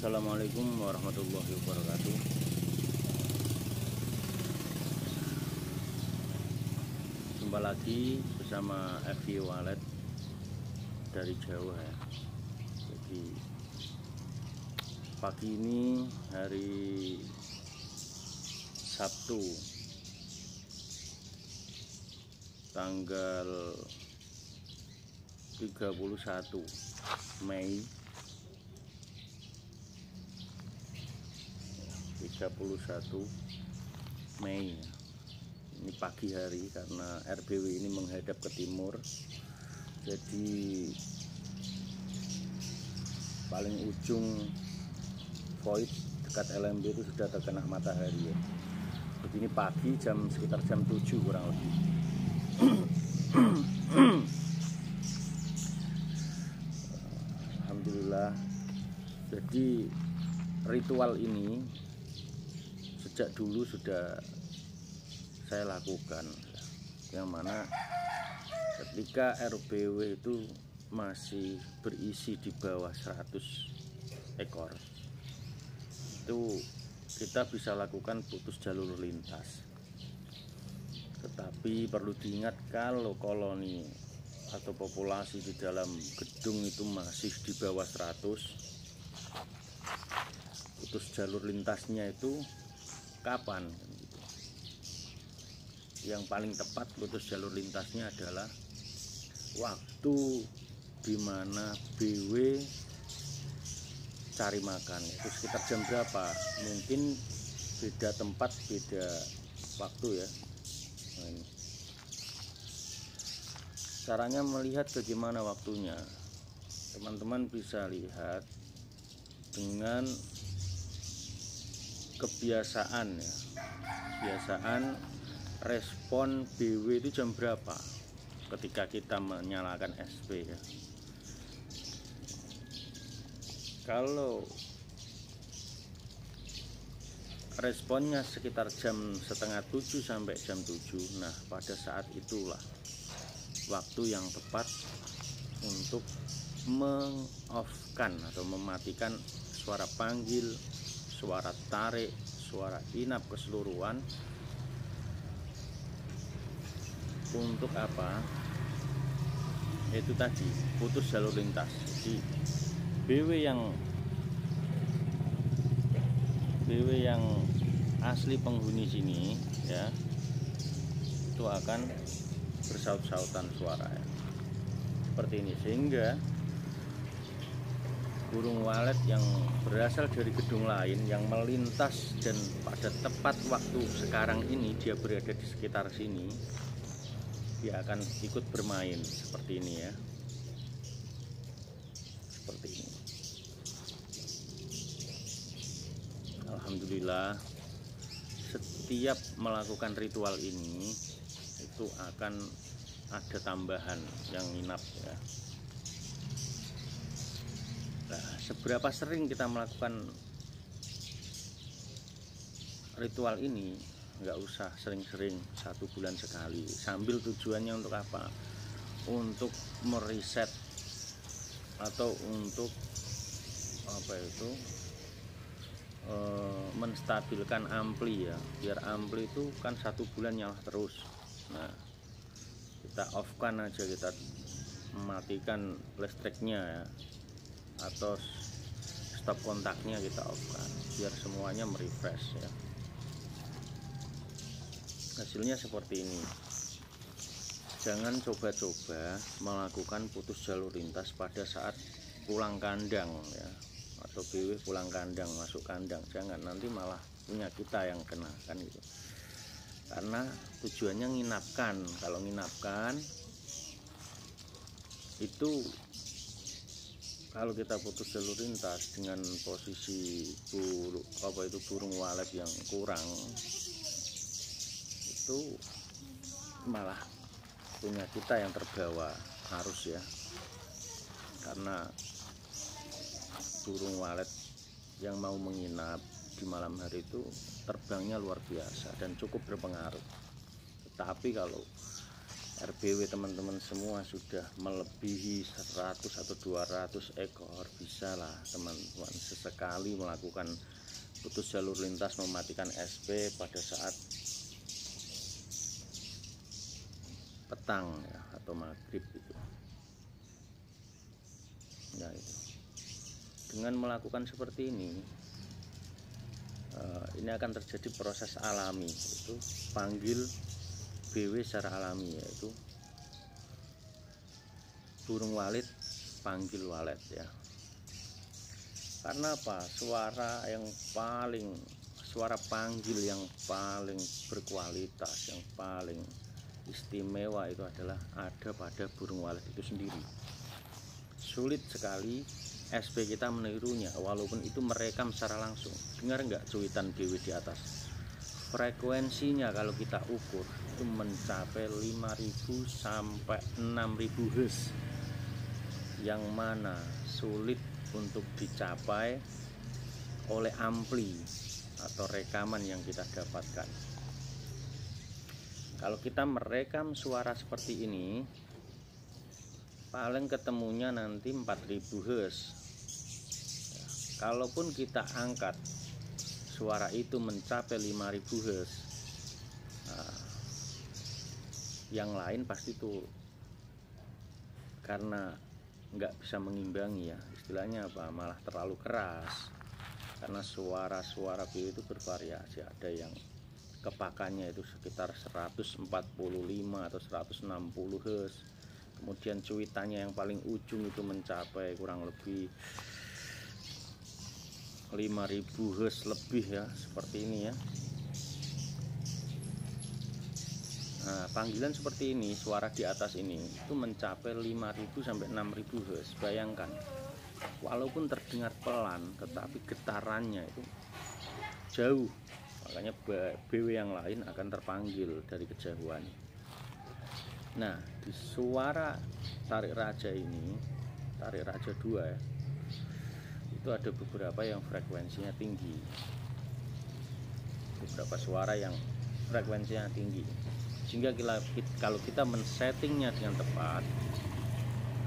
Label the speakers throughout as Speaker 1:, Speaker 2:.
Speaker 1: Assalamualaikum warahmatullahi wabarakatuh. Jumpa lagi bersama FV Wallet dari Jawa ya. Jadi pagi ini hari Sabtu tanggal 31 Mei 31 Mei. Ini pagi hari karena RBW ini menghadap ke timur, jadi paling ujung void dekat LMB itu sudah terkena matahari ya. Begini pagi sekitar jam 7 kurang lebih. Alhamdulillah. Jadi ritual ini sejak dulu sudah saya lakukan, yang mana ketika RBW itu masih berisi di bawah 100 ekor itu kita bisa lakukan putus jalur lintas. Tetapi perlu diingat, kalau koloni atau populasi di dalam gedung itu masih di bawah 100, putus jalur lintasnya itu kapan? Yang paling tepat putus jalur lintasnya adalah waktu dimana BW cari makan, itu sekitar jam berapa? Mungkin beda tempat, beda waktu ya. Nah, ini caranya melihat bagaimana waktunya. Teman-teman bisa lihat dengan kebiasaan ya, kebiasaan respon BW itu jam berapa ketika kita menyalakan SP ya. Kalau responnya sekitar jam setengah 7 sampai jam 7, nah pada saat itulah waktu yang tepat untuk meng-off-kan atau mematikan suara panggil, suara tarik, suara inap keseluruhan. Untuk apa? Itu tadi, putus jalur lintas. Jadi BW yang asli penghuni sini ya, itu akan bersaut-sautan suara ya, seperti ini, sehingga burung walet yang berasal dari gedung lain yang melintas dan pada tepat waktu sekarang ini dia berada di sekitar sini, dia akan ikut bermain seperti ini ya, seperti ini. Alhamdulillah, setiap melakukan ritual ini itu akan ada tambahan yang nginap ya. Nah, seberapa sering kita melakukan ritual ini, nggak usah sering-sering, 1 bulan sekali. Sambil tujuannya untuk apa? Untuk mereset atau untuk apa itu, menstabilkan ampli ya, biar ampli itu kan 1 bulan nyala terus. Nah, kita off kan aja, kita matikan listriknya ya, atau stop kontaknya kita off kan, biar semuanya merefresh ya. Hasilnya seperti ini. Jangan coba-coba melakukan putus jalur lintas pada saat pulang kandang ya, atau BW pulang kandang masuk kandang. Jangan, nanti malah punya kita yang kena kan gitu. Karena tujuannya nginapkan. Kalau nginapkan itu, kalau kita putus jalur lintas dengan posisi burung walet yang kurang, itu malah punya kita yang terbawa arus ya. Karena burung walet yang mau menginap di malam hari itu terbangnya luar biasa dan cukup berpengaruh. Tetapi kalau RBW teman-teman semua sudah melebihi 100 atau 200 ekor, bisa lah teman-teman sesekali melakukan putus jalur lintas mematikan SP pada saat petang ya, atau maghrib itu. Nah itu, dengan melakukan seperti ini akan terjadi proses alami, itu panggil BW secara alami, yaitu burung walet panggil walet ya. Karena apa? Suara panggil yang paling berkualitas, yang paling istimewa itu adalah ada pada burung walet itu sendiri. Sulit sekali SP kita menirunya, walaupun itu merekam secara langsung. Dengar nggak cuitan BW di atas? Frekuensinya kalau kita ukur itu mencapai 5.000 sampai 6.000 Hz, yang mana sulit untuk dicapai oleh ampli atau rekaman yang kita dapatkan. Kalau kita merekam suara seperti ini, paling ketemunya nanti 4.000 Hz. Kalaupun kita angkat suara itu mencapai 5.000 Hz, yang lain pasti tuh karena nggak bisa mengimbangi ya, istilahnya apa, malah terlalu keras. Karena suara-suara BW itu bervariasi, ada yang kepakannya itu sekitar 145 atau 160 Hz, kemudian cuitannya yang paling ujung itu mencapai kurang lebih 5.000 Hz lebih ya, seperti ini ya. Nah, panggilan seperti ini, suara di atas ini itu mencapai 5.000 sampai 6.000 Hz. Bayangkan, walaupun terdengar pelan tetapi getarannya itu jauh, makanya BW yang lain akan terpanggil dari kejauhan. Nah, di suara tarik raja ini, tarik raja 2 ya, itu ada beberapa yang frekuensinya tinggi, beberapa suara yang frekuensinya tinggi, sehingga kalau kita men-settingnya dengan tepat,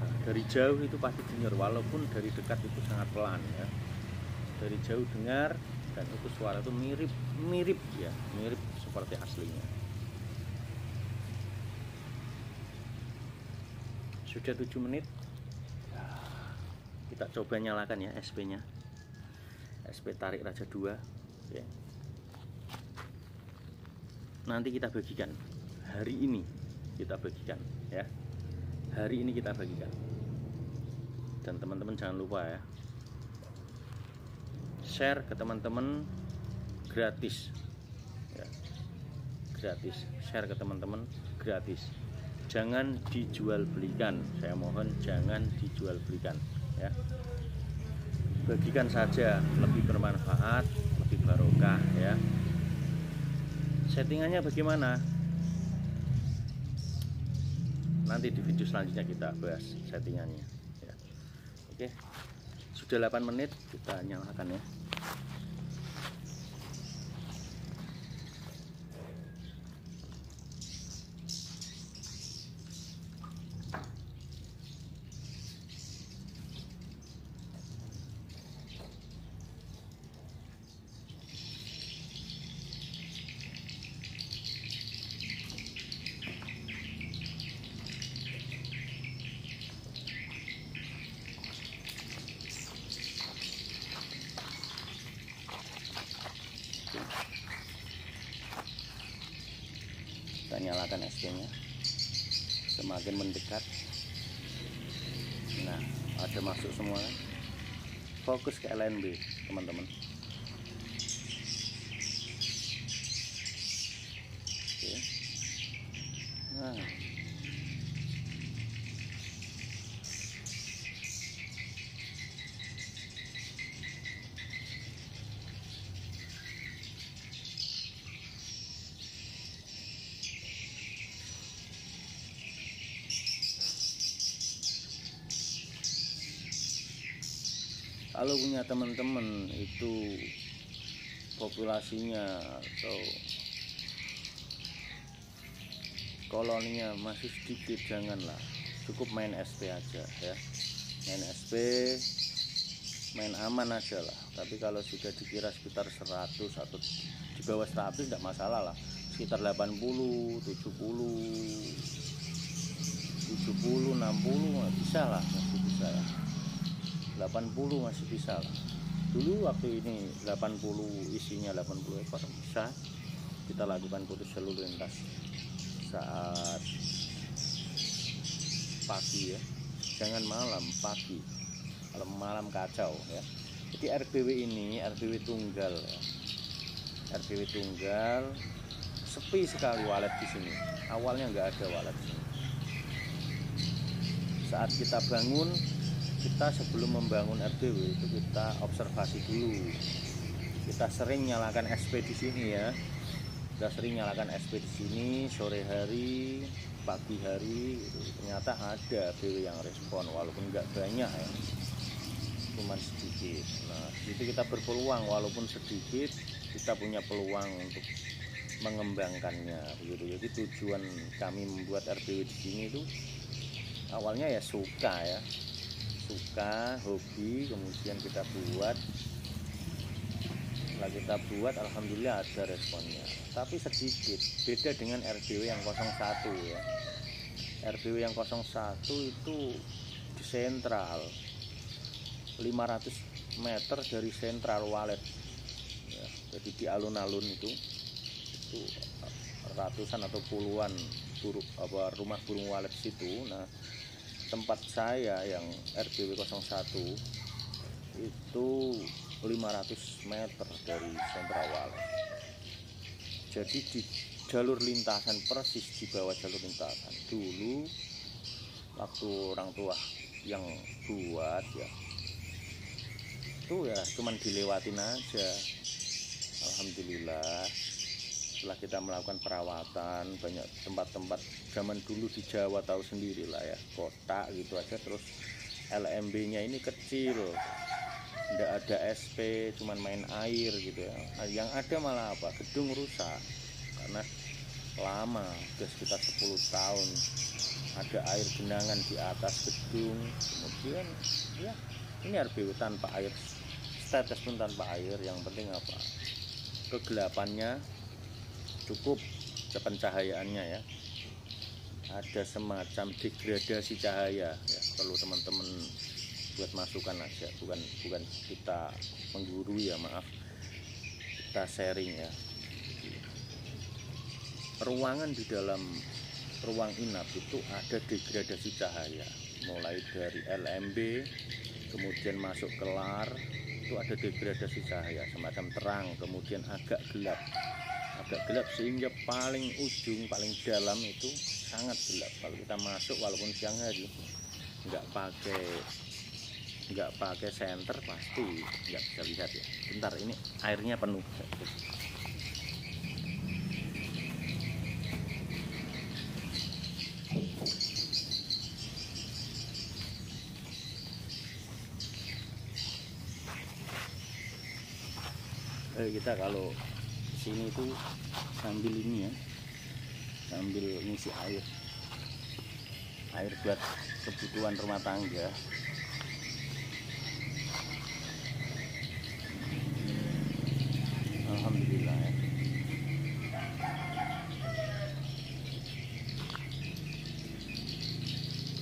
Speaker 1: nah, dari jauh itu pasti dengar, walaupun dari dekat itu sangat pelan ya. Dari jauh dengar, dan itu suara itu mirip ya, mirip seperti aslinya. Sudah 7 menit, kita coba nyalakan ya SP nya, SP tarik raja 2 ya. Nanti kita bagikan, hari ini kita bagikan ya, hari ini kita bagikan. Dan teman-teman jangan lupa ya, share ke teman-teman gratis ya, gratis, share ke teman-teman gratis. Jangan dijual belikan, saya mohon jangan dijual belikan ya. Bagikan saja, lebih bermanfaat, lebih barokah ya. Settingannya bagaimana? Nanti di video selanjutnya kita bahas settingannya ya. Oke, sudah 8 menit, kita nyalakan ya. Kita nyalakan SP nya, semakin mendekat. Nah, ada masuk semua, fokus ke LNB teman-teman. Oke. Nah, kalau punya teman-teman itu populasinya atau koloninya masih sedikit, janganlah, cukup main SP aja ya, main SP, main aman aja lah. Tapi kalau sudah dikira sekitar 100 atau di bawah 100 tidak masalah lah, sekitar 80, 70, 60 bisa lah, masih bisa ya. 80 masih bisa lah. Dulu waktu ini 80, isinya 80 ekor bisa kita lakukan putus jalur lintas saat pagi ya, jangan malam, pagi. Kalau malam kacau ya. Jadi RBW ini RBW tunggal ya. RBW tunggal, sepi sekali walet di sini. Awalnya nggak ada walet di sini. Saat kita bangun, kita sebelum membangun RBW itu kita observasi dulu. Kita sering nyalakan SP di sini ya. Kita sering nyalakan SP di sini sore hari, pagi hari gitu. Ternyata ada BW yang respon walaupun nggak banyak ya, cuman sedikit. Nah itu kita berpeluang, walaupun sedikit kita punya peluang untuk mengembangkannya begitu. Jadi tujuan kami membuat RBW di sini itu awalnya ya suka ya, suka, hobi, kemudian kita buat. Setelah kita buat, alhamdulillah ada responnya, tapi sedikit. Beda dengan RBW yang 01 ya. RBW yang 01 itu di sentral, 500 meter dari sentral walet ya. Jadi di alun-alun itu ratusan atau puluhan rumah burung walet situ. Nah tempat saya yang RBW 01 itu 500 meter dari sentral walet. Jadi di jalur lintasan, persis di bawah jalur lintasan. Dulu waktu orang tua yang buat ya, itu ya cuman dilewatin aja. Alhamdulillah setelah kita melakukan perawatan, banyak tempat-tempat zaman dulu di Jawa tahu sendiri lah ya, kotak gitu aja. Terus LMB nya ini kecil, tidak ada SP, cuman main air gitu ya. Yang ada malah apa, gedung rusak karena lama, sudah sekitar 10 tahun ada air genangan di atas gedung. Kemudian ya ini RBW tanpa air, status pun tanpa air. Yang penting apa, kegelapannya cukup, pencahayaannya ya, ada semacam degradasi cahaya ya. Perlu teman-teman buat masukan aja, bukan kita menggurui ya, maaf, kita sharing ya. Ruangan di dalam ruang inap itu ada degradasi cahaya, mulai dari LMB kemudian masuk ke LAR, itu ada degradasi cahaya, semacam terang kemudian agak gelap sehingga paling ujung, paling dalam itu sangat gelap. Kalau kita masuk walaupun siang hari, nggak pakai senter pasti nggak bisa lihat ya. Bentar, ini airnya penuh. Kita kalau sini tuh sambil ini ya, sambil ngisi air buat kebutuhan rumah tangga. Alhamdulillah ya.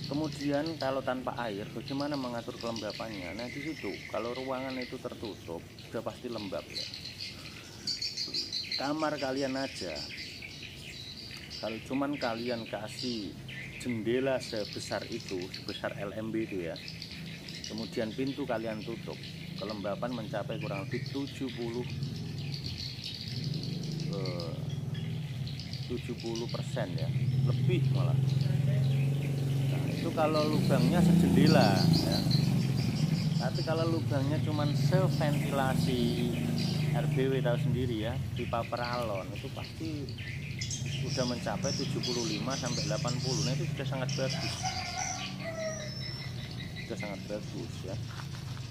Speaker 1: Kemudian kalau tanpa air, bagaimana mengatur kelembapannya? Nah di situ, kalau ruangan itu tertutup, sudah pasti lembab ya. Kamar kalian aja, kalau cuman kalian kasih jendela sebesar itu, sebesar LMB itu ya, kemudian pintu kalian tutup, kelembapan mencapai kurang lebih 70% ya, lebih malah. Nah, itu kalau lubangnya sejendela ya. Tapi kalau lubangnya cuman seventilasi RBW tahu sendiri ya, pipa peralon itu pasti sudah mencapai 75 sampai 80. Nah itu sudah sangat bagus. Sudah sangat bagus ya.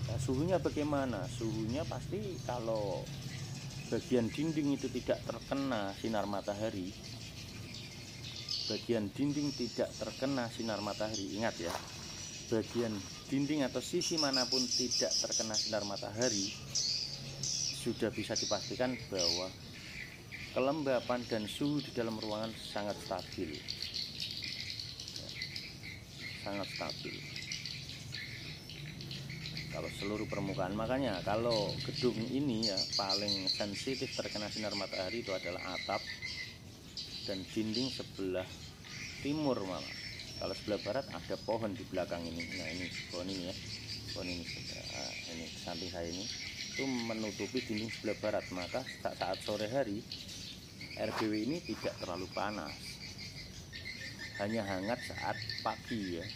Speaker 1: Nah, suhunya bagaimana? Suhunya pasti kalau bagian dinding itu tidak terkena sinar matahari, bagian dinding tidak terkena sinar matahari, ingat ya, bagian dinding atau sisi manapun tidak terkena sinar matahari, sudah bisa dipastikan bahwa kelembapan dan suhu di dalam ruangan sangat stabil, sangat stabil. Kalau seluruh permukaan, makanya kalau gedung ini ya paling sensitif terkena sinar matahari itu adalah atap dan dinding sebelah timur malah. Kalau sebelah barat ada pohon di belakang ini. Nah ini pohon ini ya, pohon ini, ini samping saya ini itu menutupi dinding sebelah barat. Maka saat sore hari RBW ini tidak terlalu panas, hanya hangat saat pagi ya.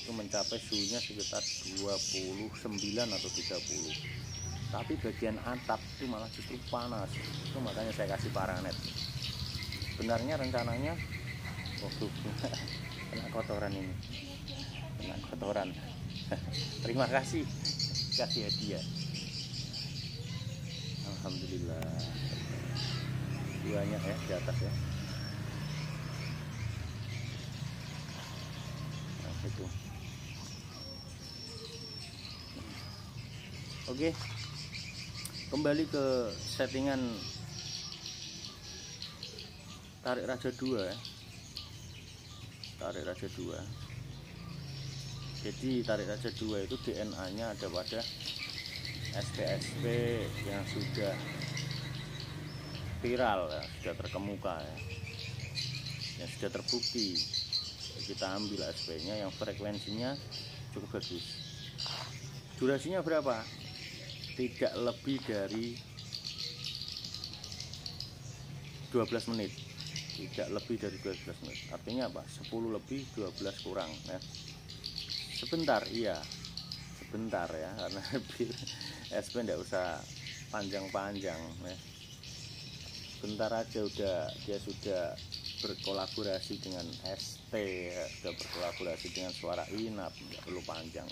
Speaker 1: Itu mencapai suhunya sekitar 29 atau 30. Tapi bagian atap itu malah justru panas. Itu makanya saya kasih paranet. Sebenarnya rencananya kena kotoran ini, kena kotoran. Terima kasih, kasih hadiah. Alhamdulillah, banyak ya di atas ya. Nah, itu. Oke, kembali ke settingan tarik raja 2 ya. Tarik raja 2. Jadi tarik raja 2 itu DNA nya ada pada SP-SP yang sudah viral ya, sudah terkemuka ya, yang sudah terbukti. Kita ambil SP nya yang frekuensinya cukup bagus. Durasinya berapa? Tidak lebih dari 12 menit. Tidak lebih dari 12 menit. Artinya apa? 10 lebih 12 kurang ya. Sebentar, iya. Sebentar ya, karena SP enggak usah panjang-panjang ya. Bentar aja dia sudah berkolaborasi dengan ST ya, sudah berkolaborasi dengan Suara Inap, enggak perlu panjang.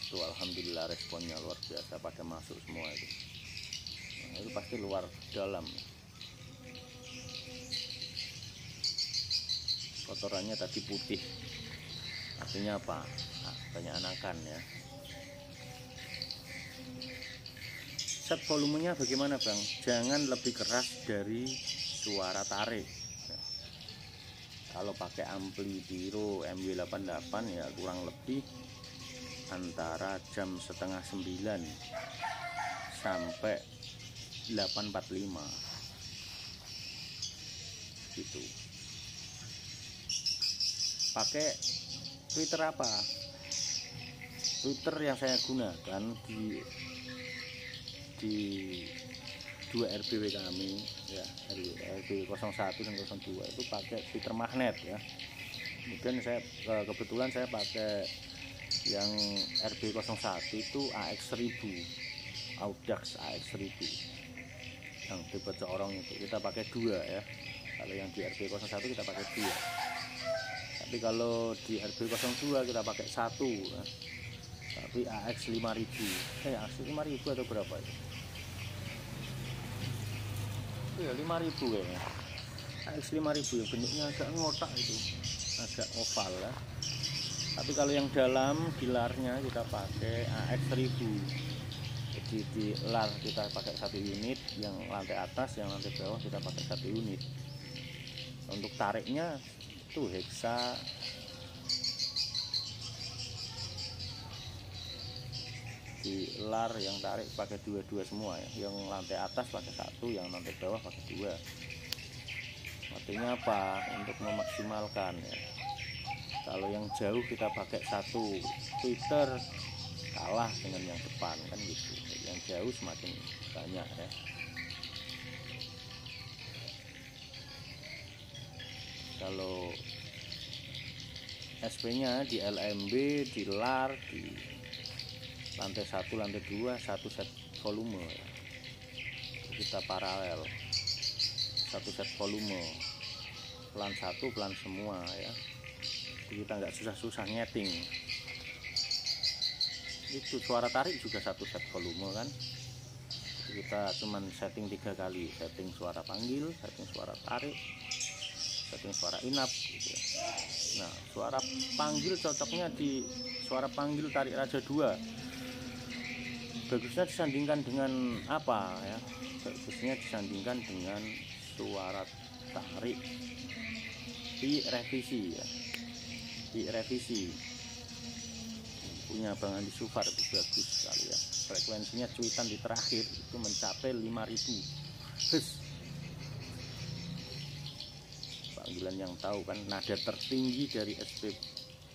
Speaker 1: Itu alhamdulillah responnya luar biasa, pada masuk semua itu. Nah, itu pasti luar dalam. Kotorannya tadi putih, artinya apa? Nah, banyak anakan ya. Set volumenya bagaimana bang? Jangan lebih keras dari suara tarik ya. Kalau pakai ampli Biro MW88 ya kurang lebih antara jam setengah 9 sampai 8.45 gitu. Pakai Twitter apa? Twitter yang saya gunakan di 2 RBW kami ya, RBW 01 dan 02 itu pakai Twitter magnet ya. Kemudian saya kebetulan saya pakai yang RB 01 itu AX1000, Audax AX1000 yang tipe corong itu kita pakai 2 ya. Kalau yang di RB 01 kita pakai 2. Tapi kalau di RB 02 kita pakai 1 ya. Tapi AX5000 AX5000 atau berapa itu? Ya 5000 kayaknya. AX5000 yang bentuknya agak ngotak itu, agak oval ya. Tapi kalau yang dalam di larnya kita pakai AX1000. Jadi di lar kita pakai 1 unit, yang lantai atas, yang lantai bawah kita pakai 1 unit. Untuk tariknya itu hexa di lar yang tarik pakai 2 semua ya. Yang lantai atas pakai 1, yang lantai bawah pakai 2. Artinya apa? Untuk memaksimalkan ya. Kalau yang jauh kita pakai 1 Twitter kalah dengan yang depan kan gitu. Yang jauh semakin banyak ya. Kalau SP nya di LMB, di lar, di lantai 1, lantai 2 1 set volume ya. Kita paralel 1 set volume, pelan 1 pelan semua ya. Jadi kita nggak susah-susah nyeting. Itu suara tarik juga 1 set volume kan. Jadi kita cuman setting 3 kali, setting suara panggil, setting suara tarik, setting suara inap gitu ya. Nah, suara panggil cocoknya di suara panggil tarik raja 2. Bagusnya disandingkan dengan apa ya? Bagusnya disandingkan dengan suara tarik pi revisi ya. Pi revisi punya Bang Andi Sufar itu bagus sekali ya. Frekuensinya cuitan di terakhir itu mencapai 5000 Hz. Panggilan yang tahu kan nada tertinggi dari SP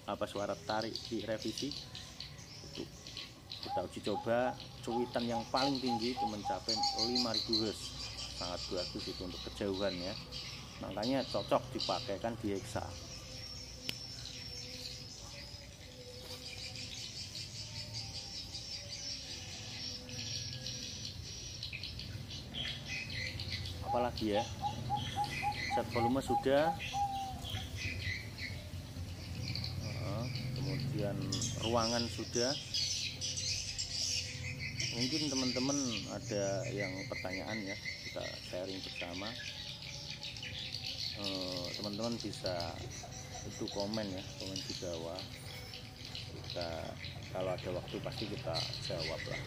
Speaker 1: suara tarik di revisi itu kita uji coba, cuitan yang paling tinggi itu mencapai 5000 Hz. Sangat bagus itu untuk kejauhan ya, makanya cocok dipakaikan di hexa. Apalagi ya, set volume sudah, kemudian ruangan sudah. Mungkin teman-teman ada yang pertanyaan ya, kita sharing bersama. Teman-teman bisa itu komen ya, komen di bawah. Kalau ada waktu pasti kita jawab lah.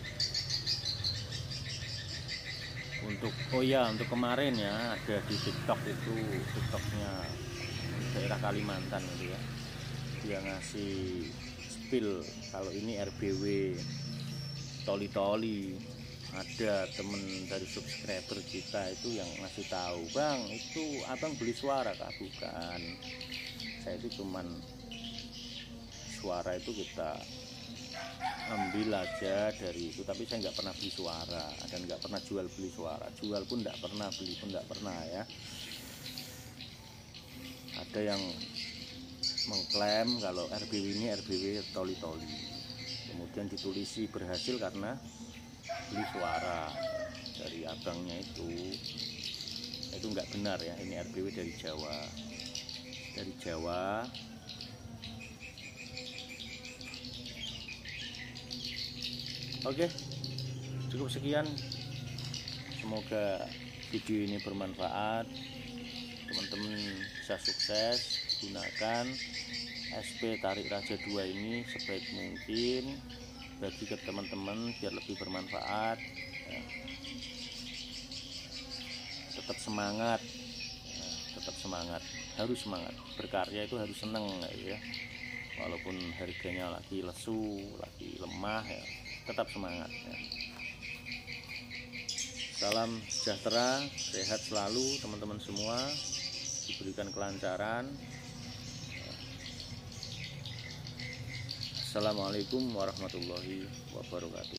Speaker 1: Untuk untuk kemarin ya, ada di TikTok itu, TikToknya daerah Kalimantan gitu ya, dia ngasih spill kalau ini RBW toli-toli. Ada temen dari subscriber kita itu yang ngasih tahu, "Bang, itu abang beli suara kah?" Bukan, saya itu cuman suara itu kita ambil aja dari itu, tapi saya nggak pernah beli suara dan nggak pernah jual beli suara, jual pun nggak pernah, beli pun nggak pernah ya. Ada yang mengklaim kalau RBW ini RBW toli-toli, kemudian ditulisi berhasil karena beli suara dari abangnya itu nggak benar ya. Ini RBW dari Jawa. Oke, cukup sekian. Semoga video ini bermanfaat. Teman-teman bisa sukses gunakan SP tarik raja 2 ini sebaik mungkin, bagi ke teman-teman biar lebih bermanfaat ya. Tetap semangat ya, tetap semangat, harus semangat berkarya, itu harus seneng ya. Walaupun harganya lagi lesu, lagi lemah ya, tetap semangat ya. Salam sejahtera, sehat selalu teman-teman semua, diberikan kelancaran. Assalamualaikum warahmatullahi wabarakatuh.